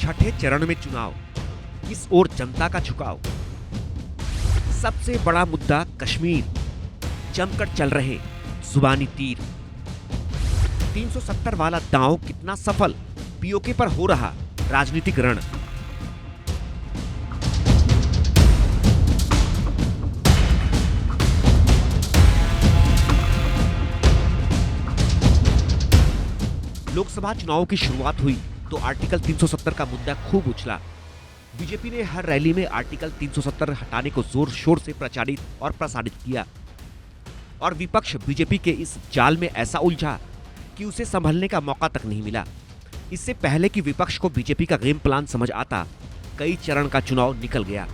छठे चरण में चुनाव, किस ओर जनता का झुकाव। सबसे बड़ा मुद्दा कश्मीर, जमकर चल रहे जुबानी तीर। 370 वाला दांव कितना सफल, पीओके पर हो रहा राजनीतिक रण। लोकसभा चुनावों की शुरुआत हुई तो आर्टिकल 370 का मुद्दा खूब उछला। बीजेपी ने हर रैली में आर्टिकल 370 हटाने को जोर शोर से प्रचारित और प्रसारित किया और विपक्ष बीजेपी के इस जाल में ऐसा उलझा कि उसे संभलने का मौका तक नहीं मिला। इससे पहले कि विपक्ष को बीजेपी का गेम प्लान समझ आता, कई चरण का चुनाव निकल गया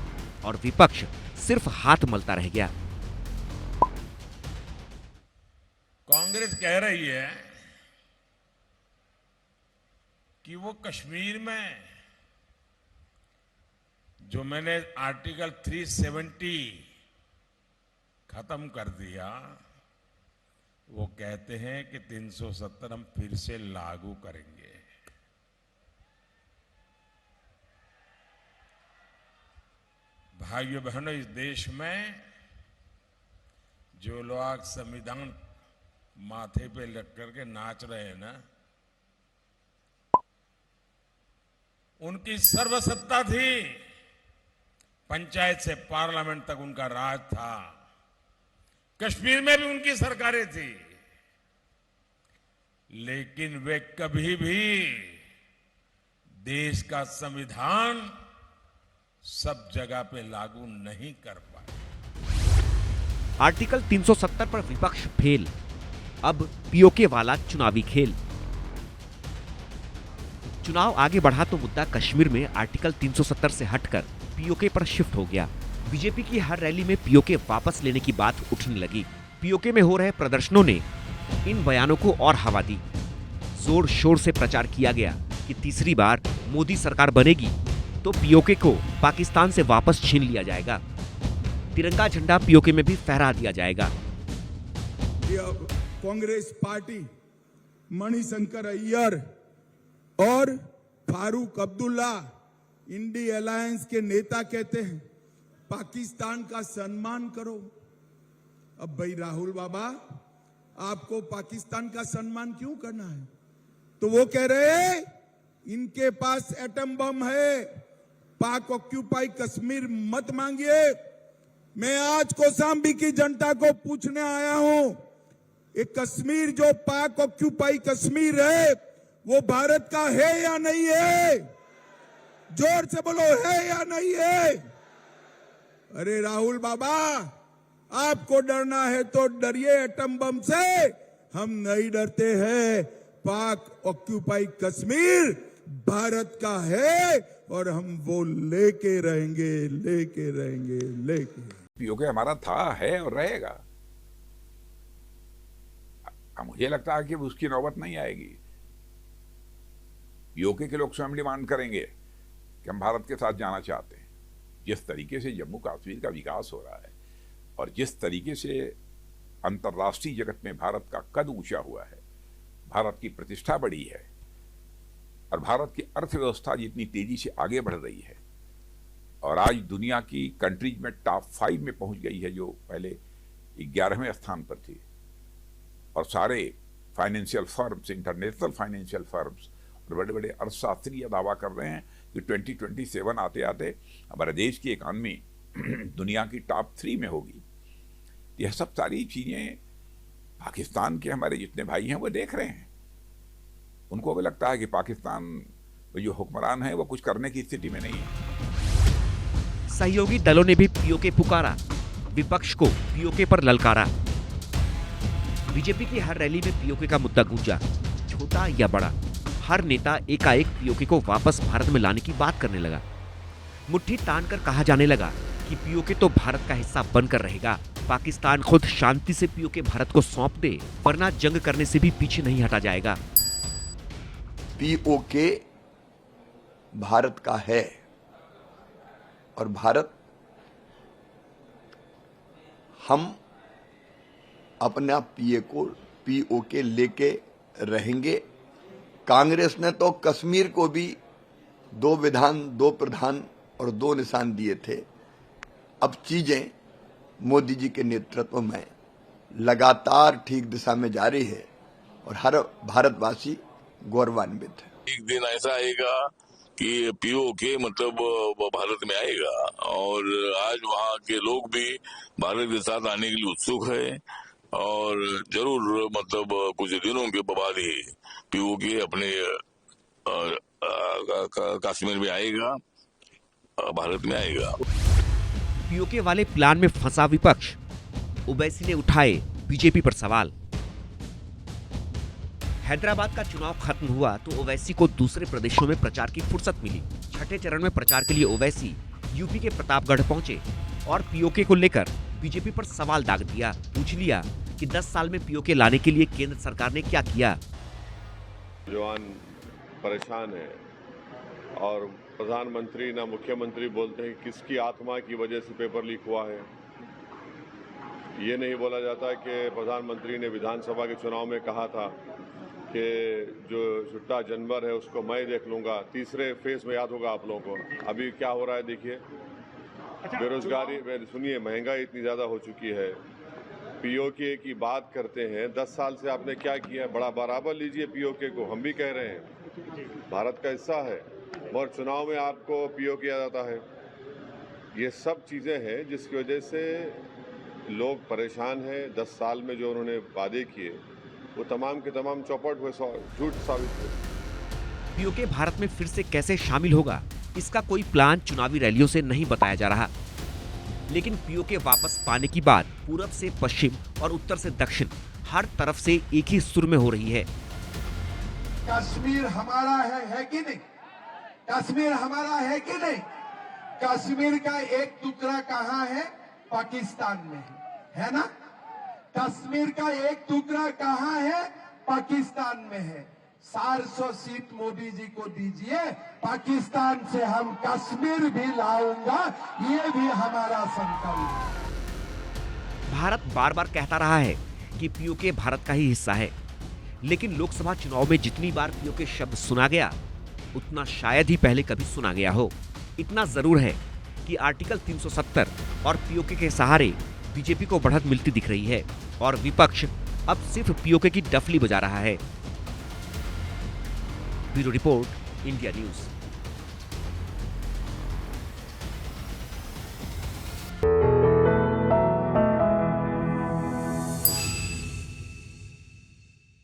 और विपक्ष सिर्फ हाथ मलता रह गया। कांग्रेस कह रही है कि वो कश्मीर में जो मैंने आर्टिकल 370 खत्म कर दिया, वो कहते हैं कि 370 हम फिर से लागू करेंगे। भाइयों बहनों, इस देश में जो लोग संविधान माथे पे लग करके नाच रहे हैं ना, उनकी सर्वसत्ता थी, पंचायत से पार्लियामेंट तक उनका राज था, कश्मीर में भी उनकी सरकारें थी, लेकिन वे कभी भी देश का संविधान सब जगह पे लागू नहीं कर पाए। आर्टिकल 370 पर विपक्ष फेल, अब पीओके वाला चुनावी खेल। चुनाव आगे बढ़ा तो मुद्दा कश्मीर में आर्टिकल 370 से हटकर पीओके पर शिफ्ट हो गया। बीजेपी की हर रैली में पीओके वापस लेने की बात उठने लगी। पीओके में हो रहे प्रदर्शनों ने इन बयानों को और हवा दी। जोर शोर से प्रचार किया गया कि तीसरी बार मोदी सरकार बनेगी तो पीओके को पाकिस्तान से वापस छीन लिया जाएगा। तिरंगा झंडा पीओके में भी फहरा दिया जाएगा। कांग्रेस पार्टी मणिशंकर अय्यर और फारूक अब्दुल्ला इंडी अलायंस के नेता कहते हैं पाकिस्तान का सम्मान करो। अब भाई राहुल बाबा, आपको पाकिस्तान का सम्मान क्यों करना है? तो वो कह रहे हैं इनके पास एटम बम है, पाक ऑक्यूपाई कश्मीर मत मांगिए। मैं आज कौशाम्बी की जनता को पूछने आया हूं, ये कश्मीर जो पाक ऑक्यूपाई कश्मीर है वो भारत का है या नहीं है? जोर से बोलो, है या नहीं है? अरे राहुल बाबा, आपको डरना है तो डरिए एटम बम से, हम नहीं डरते हैं। पाक ऑक्यूपाई कश्मीर भारत का है और हम वो लेके रहेंगे, लेके रहेंगे, लेके। पीओके हमारा था, है और रहेगा। मुझे लगता है कि उसकी नौबत नहीं आएगी। पीओके के लोग स्वयं डिमांड करेंगे कि हम भारत के साथ जाना चाहते हैं। जिस तरीके से जम्मू कश्मीर का विकास हो रहा है और जिस तरीके से अंतर्राष्ट्रीय जगत में भारत का कद ऊंचा हुआ है, भारत की प्रतिष्ठा बढ़ी है और भारत की अर्थव्यवस्था जितनी तेजी से आगे बढ़ रही है और आज दुनिया की कंट्रीज में टॉप 5 में पहुंच गई है, जो पहले 11वें स्थान पर थी। और सारे financial firms, international financial firms और बड़े बड़े अर्थशास्त्री यह दावा कर रहे हैं कि 2027 आते आते हमारे देश की इकॉनमी दुनिया की टॉप 3 में होगी। यह सब सारी चीजें पाकिस्तान के हमारे जितने भाई हैं वो देख रहे हैं। उनको भी लगता है कि पाकिस्तान में जो हुक्मरान है वो कुछ करने की स्थिति में नहीं है। सहयोगी दलों ने भी पीओके पुकारा, विपक्ष को पीओके पर ललकारा। बीजेपी की हर रैली में पीओके का मुद्दा गूंजा, छोटा या बड़ा। हर नेता एकाएक पीओके को वापस भारत में लाने की बात करने लगा। मुट्ठी तानकर कहा जाने लगा कि पीओके तो भारत का हिस्सा बनकर रहेगा। पाकिस्तान खुद शांति से पीओके भारत को सौंप दे, वरना जंग करने से भी पीछे नहीं हटा जाएगा। पीओके भारत का है और भारत, हम अपना पीओके लेके रहेंगे। कांग्रेस ने तो कश्मीर को भी 2 विधान, 2 प्रधान और 2 निशान दिए थे। अब चीजें मोदी जी के नेतृत्व में लगातार ठीक दिशा में जा रही है और हर भारतवासी गौरवान्वित है। एक दिन ऐसा आएगा कि पीओके मतलब भारत में आएगा और आज वहाँ के लोग भी भारत के साथ आने के लिए उत्सुक है और जरूर मतलब कुछ दिनों के बाद ही पीओके अपने कश्मीर में आएगा, भारत में आएगा। पीओके वाले प्लान में फंसा विपक्ष, ओवैसी ने उठाए बीजेपी पर सवाल। हैदराबाद का चुनाव खत्म हुआ तो ओवैसी को दूसरे प्रदेशों में प्रचार की फुर्सत मिली। छठे चरण में प्रचार के लिए ओवैसी यूपी के प्रतापगढ़ पहुंचे और पीओके को लेकर बीजेपी पर सवाल दाग दिया। पूछ लिया कि 10 साल में पीओके लाने के लिए केंद्र सरकार ने क्या किया। जवान परेशान है और प्रधानमंत्री ना मुख्यमंत्री बोलते हैं किसकी आत्मा की वजह से पेपर लीक हुआ है। ये नहीं बोला जाता कि प्रधानमंत्री ने विधानसभा के चुनाव में कहा था कि जो छुट्टा जानवर है उसको मैं देख लूंगा। तीसरे फेज में याद होगा आप लोगों को अभी क्या हो रहा है। देखिए बेरोजगारी, सुनिए महंगाई इतनी ज़्यादा हो चुकी है। पीओके की बात करते हैं, 10 साल से आपने क्या किया है? बड़ा बराबर लीजिए पीओके को, हम भी कह रहे हैं भारत का हिस्सा है और चुनाव में आपको पीओके आ जाता है। ये सब चीज़ें हैं जिसकी वजह से लोग परेशान हैं। 10 साल में जो उन्होंने वादे किए वो तमाम के तमाम चौपट हुए, झूठ साबित हुए। पीओके भारत में फिर से कैसे शामिल होगा, इसका कोई प्लान चुनावी रैलियों से नहीं बताया जा रहा। लेकिन पीओके वापस पाने की बात पूरब से पश्चिम और उत्तर से दक्षिण हर तरफ से एक ही सुर में हो रही है। कश्मीर हमारा है कि नहीं? कश्मीर हमारा है कि नहीं? कश्मीर का एक टुकड़ा कहाँ है? पाकिस्तान में है ना? कश्मीर का एक टुकड़ा कहाँ है? पाकिस्तान में है। 400 सीट मोदी जी को दीजिए, पाकिस्तान से हम कश्मीर भी लाऊंगा, ये भी हमारा संकल्प है। भारत बार बार कहता रहा है कि पीओके भारत का ही हिस्सा है, लेकिन लोकसभा चुनाव में जितनी बार पीओके शब्द सुना गया उतना शायद ही पहले कभी सुना गया हो। इतना जरूर है कि आर्टिकल 370 और पीओके के सहारे बीजेपी को बढ़त मिलती दिख रही है और विपक्ष अब सिर्फ पीओके की डफली बजा रहा है। Bureau report, India news.